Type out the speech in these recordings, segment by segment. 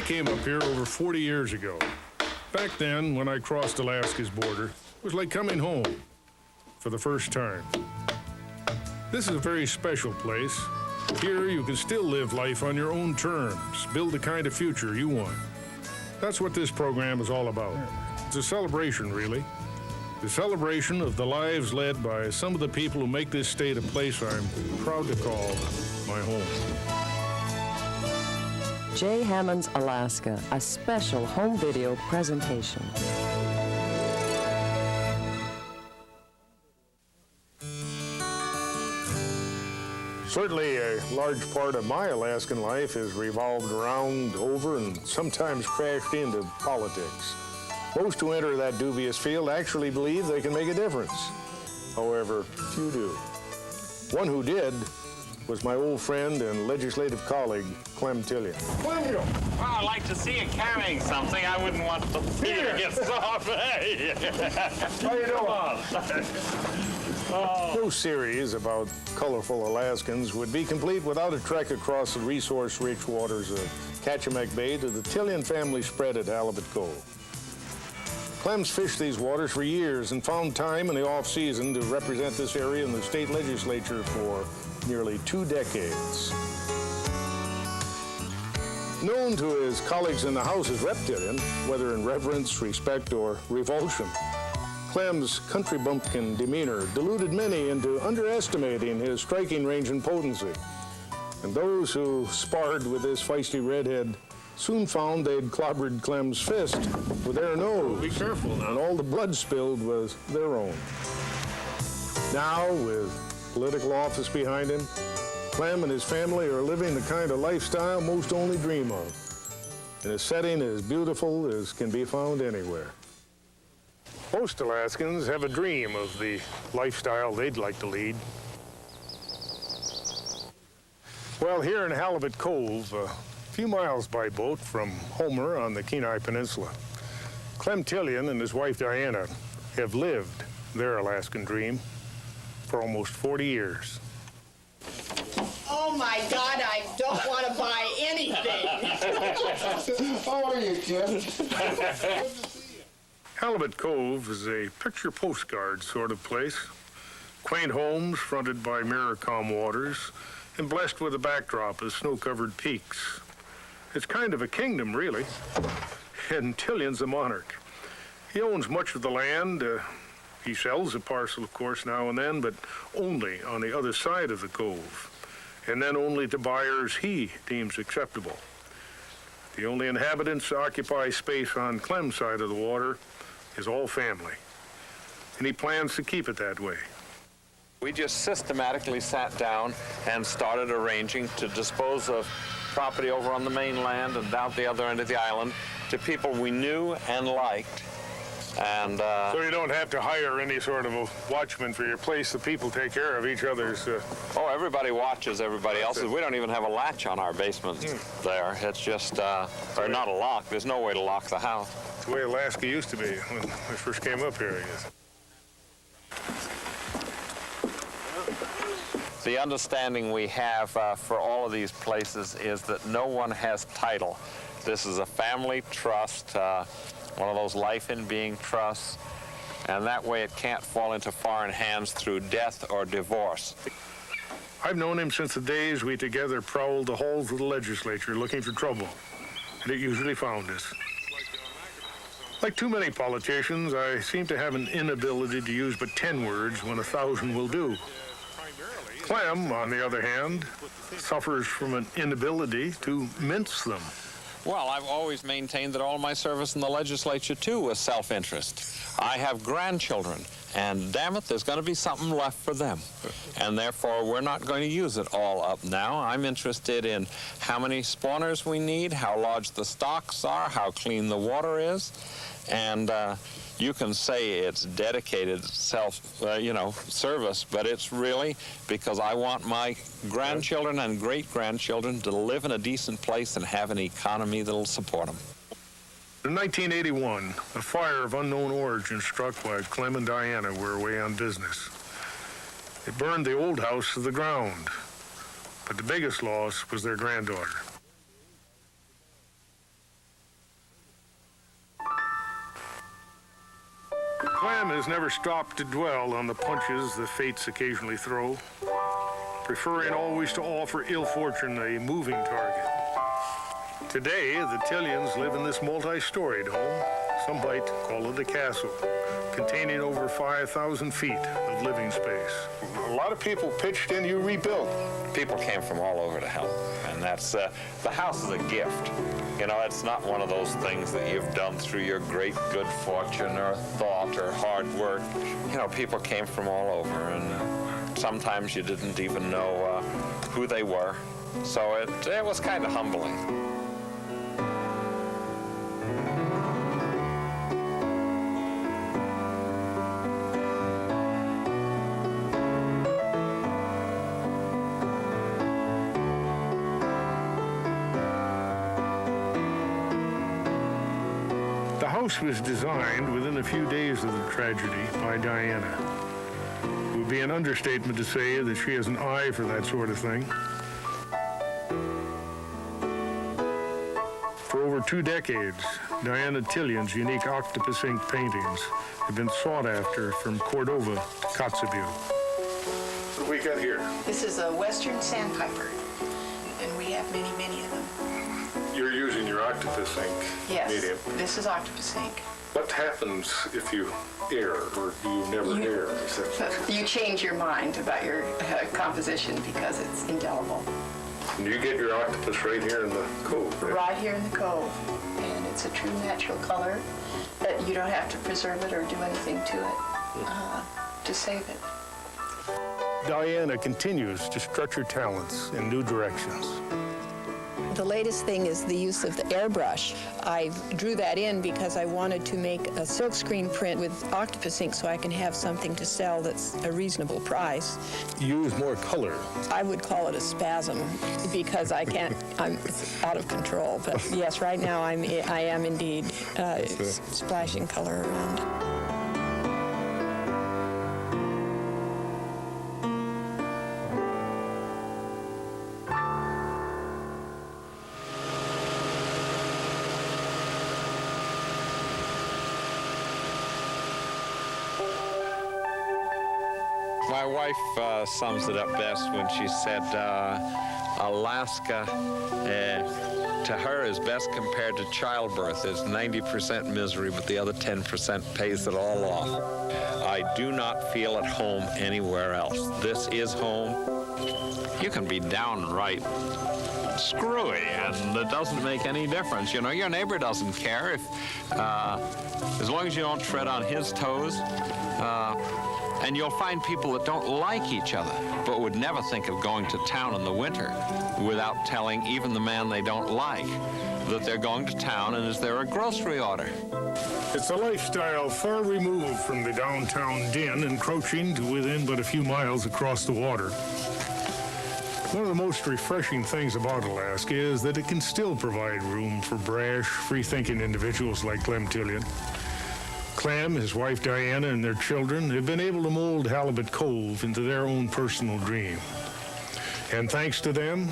came up here over 40 years ago. Back then, when I crossed Alaska's border, it was like coming home for the first time. This is a very special place. Here, you can still live life on your own terms, build the kind of future you want. That's what this program is all about. It's a celebration, really. The celebration of the lives led by some of the people who make this state a place I'm proud to call my home. J. Hammond's Alaska, a special home video presentation. Certainly, a large part of my Alaskan life has revolved around, over, and sometimes crashed into politics. Most who enter that dubious field actually believe they can make a difference. However, few do. One who did was my old friend and legislative colleague, Clem Tillion. Well, I'd like to see you carrying something. I wouldn't want the feet to get soft. Hey! How you doing? No series about colorful Alaskans would be complete without a trek across the resource-rich waters of Kachemak Bay to the Tillion family spread at Halibut Cove. Clem's fished these waters for years and found time in the off-season to represent this area in the state legislature for nearly 2 decades. Known to his colleagues in the House as Reptilian, whether in reverence, respect, or revulsion, Clem's country bumpkin demeanor deluded many into underestimating his striking range and potency. And those who sparred with this feisty redhead soon found they'd clobbered Clem's fist with their nose. Be careful now. And all the blood spilled was their own. Now, with political office behind him, Clem and his family are living the kind of lifestyle most only dream of, in a setting as beautiful as can be found anywhere. Most Alaskans have a dream of the lifestyle they'd like to lead. Well, here in Halibut Cove, a few miles by boat from Homer on the Kenai Peninsula, Clem Tillion and his wife Diana have lived their Alaskan dream for almost 40 years. Oh my God, I don't want to buy anything. How are you, kid? Halibut Cove is a picture postcard sort of place. Quaint homes fronted by mirror-calm waters and blessed with a backdrop of snow-covered peaks. It's kind of a kingdom, really. And Tillion's a monarch. He owns much of the land. He sells a parcel, of course, now and then, but only on the other side of the cove, and then only to buyers he deems acceptable. The only inhabitants to occupy space on Clem's side of the water is all family, and he plans to keep it that way. We just systematically sat down and started arranging to dispose of property over on the mainland and down the other end of the island to people we knew and liked. And so you don't have to hire any sort of a watchman for your place. The people take care of each other's. Oh, everybody watches everybody else's. We don't even have a latch on our basement there. It's just, or not a lock. There's no way to lock the house. It's the way Alaska used to be when we first came up here, I guess. The understanding we have for all of these places is that no one has title. This is a family trust, one of those life in being trusts, and that way it can't fall into foreign hands through death or divorce. I've known him since the days we together prowled the halls of the legislature looking for trouble, and it usually found us. Like too many politicians, I seem to have an inability to use but 10 words when 1,000 will do. Clem, on the other hand, suffers from an inability to mince them. Well, I've always maintained that all my service in the legislature, too, was self-interest. I have grandchildren, and damn it, there's going to be something left for them. And therefore, we're not going to use it all up now. I'm interested in how many spawners we need, how large the stocks are, how clean the water is, and you can say it's dedicated service, but it's really because I want my grandchildren and great-grandchildren to live in a decent place and have an economy that'll support them. In 1981, a fire of unknown origin struck while Clem and Diana were away on business. It burned the old house to the ground, but the biggest loss was their granddaughter. has never stopped to dwell on the punches the fates occasionally throw, preferring always to offer ill fortune a moving target. Today, the Tillions live in this multi-storied home. Some might call it a castle, containing over 5,000 feet of living space. A lot of people pitched in, you rebuilt. People came from all over to help, and that's, the house is a gift. You know, it's not one of those things that you've done through your great good fortune or thought or hard work. You know, people came from all over, and sometimes you didn't even know who they were. So it was kind of humbling. The house was designed within a few days of the tragedy by Diana. It would be an understatement to say that she has an eye for that sort of thing. For over 2 decades, Diana Tillion's unique octopus ink paintings have been sought after from Cordova to Kotzebue. What do we got here? This is a Western sandpiper, and we have many, many of them. You're using your octopus ink Yes, medium. this is octopus ink. What happens if you err, or do you never err? Is that- You change your mind about your composition because it's indelible. And you get your octopus right here in the cove. Right here in the cove, and it's a true natural color that you don't have to preserve it or do anything to it to save it. Diana continues to stretch her talents in new directions. The latest thing is the use of the airbrush. I drew that in because I wanted to make a silkscreen print with octopus ink so I can have something to sell that's a reasonable price. Use more color. I would call it a spasm because I can't, it's out of control. But yes, right now I am indeed splashing color around. My wife sums it up best when she said Alaska, to her, is best compared to childbirth. It's 90% misery, but the other 10% pays it all off. I do not feel at home anywhere else. This is home. You can be downright screwy, and it doesn't make any difference. You know, your neighbor doesn't care if, as long as you don't tread on his toes. And you'll find people that don't like each other, but would never think of going to town in the winter without telling even the man they don't like that they're going to town and is there a grocery order. It's a lifestyle far removed from the downtown din, encroaching to within but a few miles across the water. One of the most refreshing things about Alaska is that it can still provide room for brash, free-thinking individuals like Clem Tillion. Clem, his wife Diana, and their children have been able to mold Halibut Cove into their own personal dream. And thanks to them,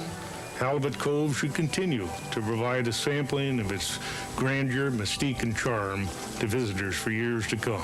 Halibut Cove should continue to provide a sampling of its grandeur, mystique, and charm to visitors for years to come.